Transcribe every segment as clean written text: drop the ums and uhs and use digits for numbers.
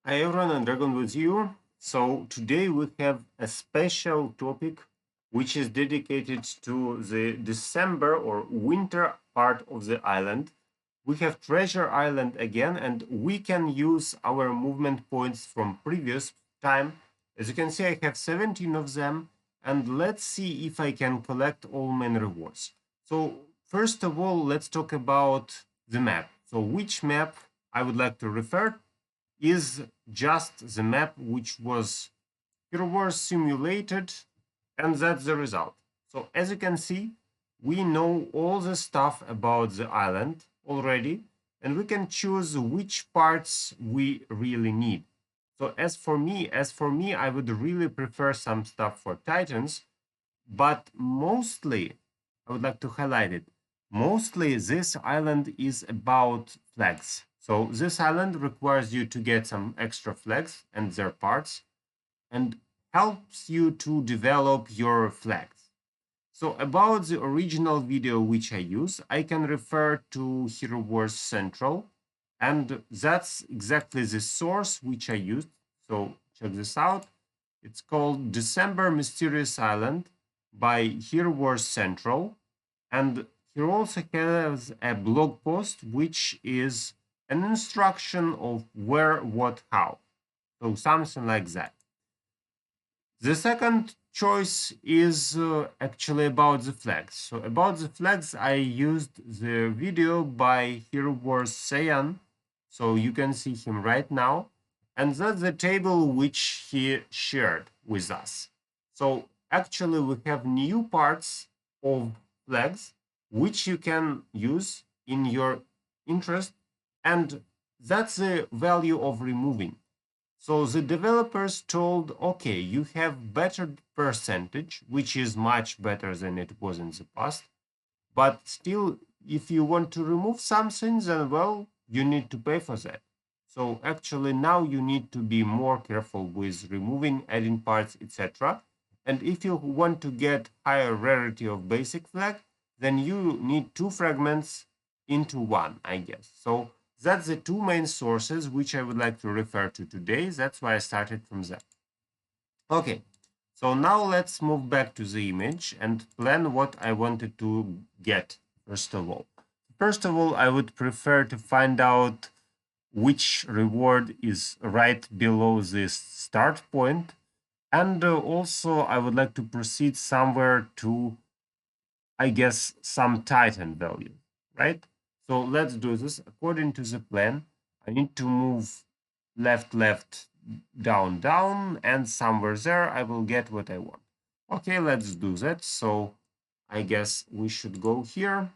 Hi everyone, and Dragon with you. So today we have a special topic which is dedicated to the December or winter part of the island. We have Treasure Island again, and we can use our movement points from previous time. As you can see, I have 17 of them, and let's see if I can collect all main rewards. So first of all, let's talk about the map. So which map I would like to refer is just the map which was simulated, and that's the result. So as you can see, we know all the stuff about the island already, and we can choose which parts we really need. So as for me, I would really prefer some stuff for Titans, but mostly, I would like to highlight it. Mostly, this island is about flags. So this island requires you to get some extra flags and their parts, and helps you to develop your flags. So about the original video which I use, I can refer to Hero Wars Central, and that's exactly the source which I used. So check this out. It's called December Mysterious Island by Hero Wars Central, and he also has a blog post which is an instruction of where, what, how. So something like that. The second choice is actually about the flags. So about the flags, I used the video by Hero Wars Sayan. So you can see him right now. And that's the table which he shared with us. So actually we have new parts of flags which you can use in your interest. And that's the value of removing. So the developers told, okay, you have better percentage, which is much better than it was in the past. But still, if you want to remove something, then well, you need to pay for that. So actually now you need to be more careful with removing, adding parts, etc. And if you want to get higher rarity of basic flag, then you need two fragments into one, I guess. So that's the two main sources which I would like to refer to today. That's why I started from that. Okay, so now let's move back to the image and plan what I wanted to get, first of all. First of all, I would prefer to find out which reward is right below this start point. And also, I would like to proceed somewhere to, I guess, some Titan value, right? So let's do this. According to the plan, I need to move left, left, down, down, and somewhere there I will get what I want. Okay, let's do that. So I guess we should go here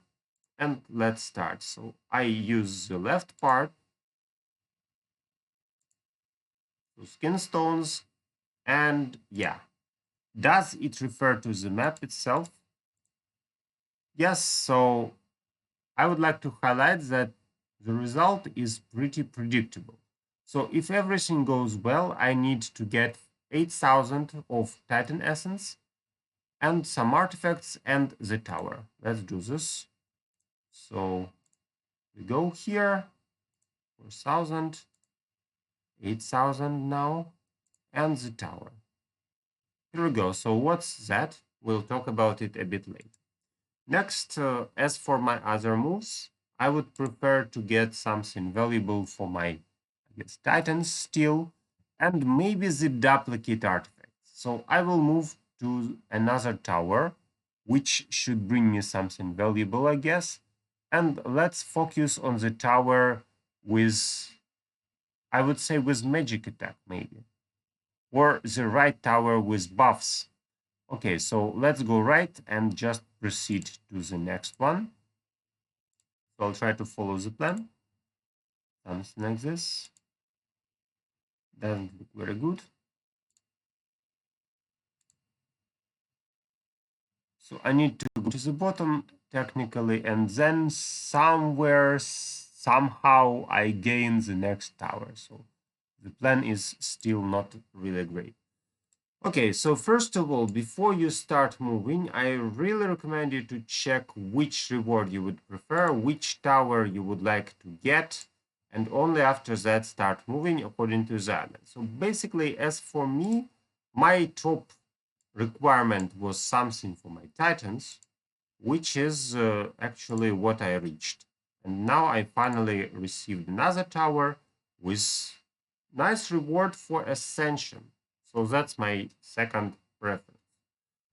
and let's start. So I use the left part to skin stones, and yeah. Does it refer to the map itself? Yes, so I would like to highlight that the result is pretty predictable. So if everything goes well, I need to get 8,000 of Titan Essence and some artifacts and the tower. Let's do this. So we go here, 4,000, 8,000 now, and the tower. Here we go. So what's that? We'll talk about it a bit later. Next, as for my other moves, I would prefer to get something valuable for my, I guess, Titans still, and maybe the duplicate artifacts. So I will move to another tower, which should bring me something valuable, I guess. And let's focus on the tower with, I would say, with magic attack, maybe. Or the right tower with buffs. Okay, so let's go right and just proceed to the next one. So I'll try to follow the plan. Something like this. Doesn't look very good. So I need to go to the bottom technically, and then somewhere, somehow I gain the next tower. So the plan is still not really great. Okay, so first of all, before you start moving, I really recommend you to check which reward you would prefer, which tower you would like to get, and only after that start moving according to the island. So basically, as for me, my top requirement was something for my Titans, which is actually what I reached. And now I finally received another tower with nice reward for Ascension. So that's my second preference.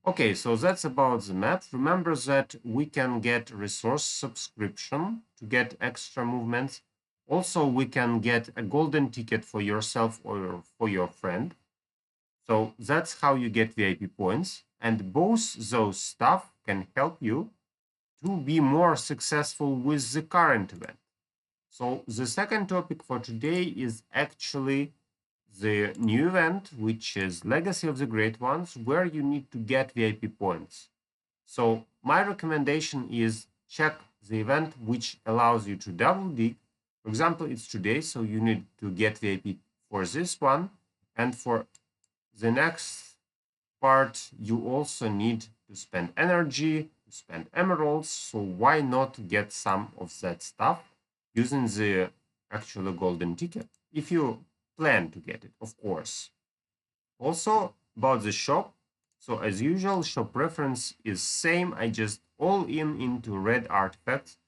Okay, so that's about the map. Remember that we can get resource subscription to get extra movements. Also, we can get a golden ticket for yourself or for your friend. So that's how you get VIP points. And both those stuff can help you to be more successful with the current event. So the second topic for today is actually the new event, which is Legacy of the Great Ones, where you need to get VIP points. So my recommendation is check the event which allows you to double dig. For example, it's today, so you need to get VIP for this one. And for the next part, you also need to spend energy, to spend emeralds. So why not get some of that stuff using the actual golden ticket? If you plan to get it, of course. Also about the shop. So as usual, shop preference is same. I just all in into red artifacts.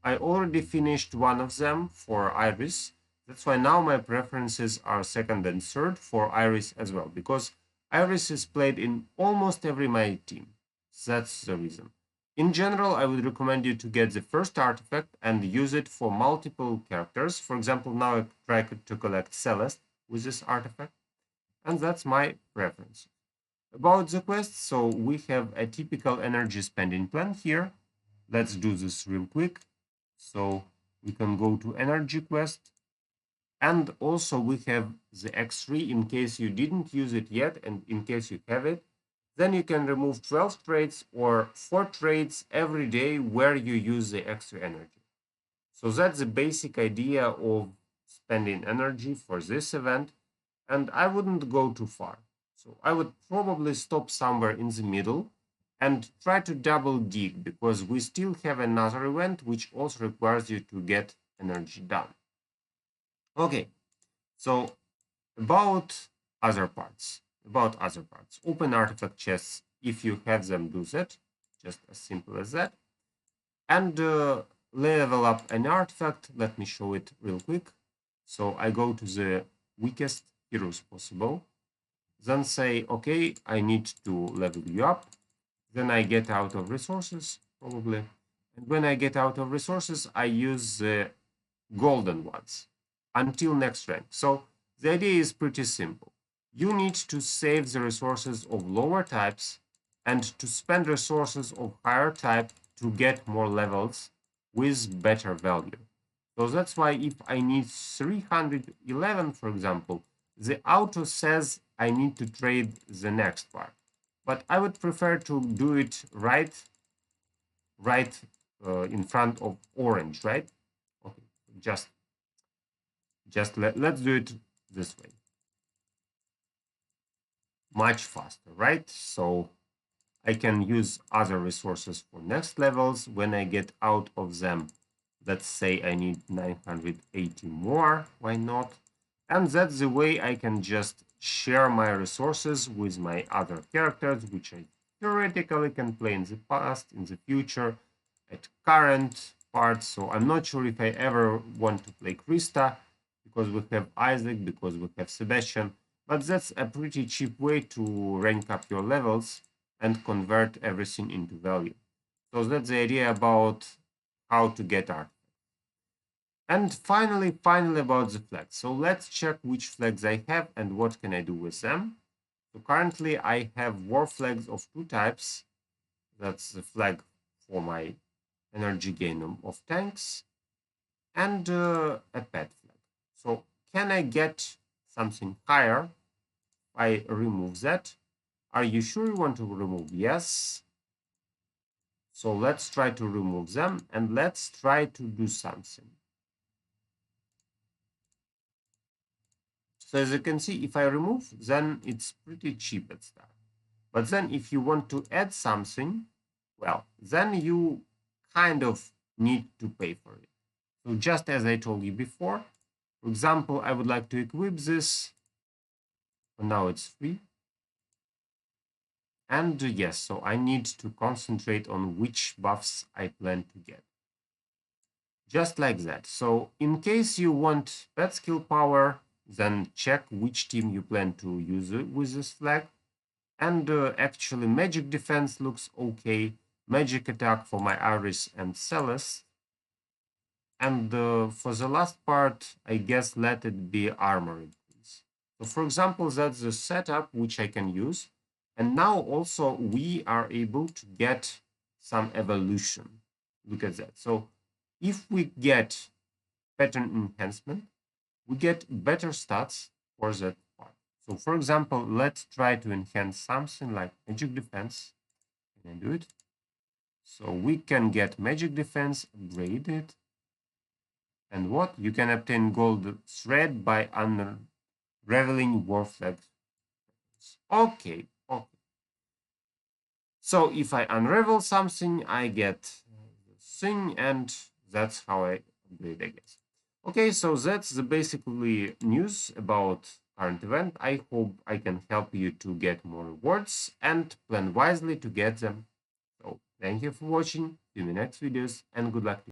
I already finished one of them for Iris. That's why now my preferences are second and third for Iris as well, because Iris is played in almost every my team. That's the reason. In general, I would recommend you to get the first artifact and use it for multiple characters. For example, now I try to collect Celeste with this artifact, and that's my preference. About the quest, so we have a typical energy spending plan here. Let's do this real quick. So we can go to energy quest, and also we have the X3 in case you didn't use it yet, and in case you have it, then you can remove 12 trades or 4 trades every day where you use the extra energy. So that's the basic idea of spending energy for this event, and I wouldn't go too far. So I would probably stop somewhere in the middle and try to double dig, because we still have another event which also requires you to get energy done. Okay, so about other parts. Open artifact chests. If you have them, do that. Just as simple as that. And level up an artifact. Let me show it real quick. So I go to the weakest heroes possible. Then say, okay, I need to level you up. Then I get out of resources, probably. And when I get out of resources, I use the golden ones until next rank. So the idea is pretty simple. You need to save the resources of lower types and to spend resources of higher type to get more levels with better value. So that's why if I need 311, for example, the auto says I need to trade the next part. But I would prefer to do it right in front of orange, right? Okay, just let's do it this way. Much faster, right? So I can use other resources for next levels. When I get out of them, let's say I need 980 more, why not? And that's the way I can just share my resources with my other characters, which I theoretically can play in the past, in the future, at current parts. So I'm not sure if I ever want to play Krista, because we have Isaac, because we have Sebastian, but that's a pretty cheap way to rank up your levels and convert everything into value. So that's the idea about how to get art. And finally about the flags. So let's check which flags I have and what can I do with them. So currently I have war flags of 2 types. That's the flag for my energy gain of tanks and a pet flag. So can I get something higher? I remove that. Are you sure you want to remove? Yes. So let's try to remove them and let's try to do something. So as you can see, if I remove, then it's pretty cheap at start. But then if you want to add something, well, then you kind of need to pay for it. So just as I told you before, For example, I would like to equip this. For now it's free. And yes, so I need to concentrate on which buffs I plan to get. Just like that. So in case you want pet skill power, then check which team you plan to use with this flag. And actually magic defense looks okay. Magic attack for my Iris and Celeste. And for the last part, I guess let it be armor increase. So for example, that's the setup which I can use. And now also we are able to get some evolution. Look at that. So if we get pattern enhancement, we get better stats for that part. So for example, let's try to enhance something like magic defense. Can I do it? So we can get magic defense, upgrade it. And what? You can obtain gold thread by unraveling war flags. Okay, okay. So if I unravel something, I get the thing, and that's how I upgrade, I guess. Okay, so that's the basically news about current event. I hope I can help you to get more rewards and plan wisely to get them. So thank you for watching. See you in the next videos and good luck.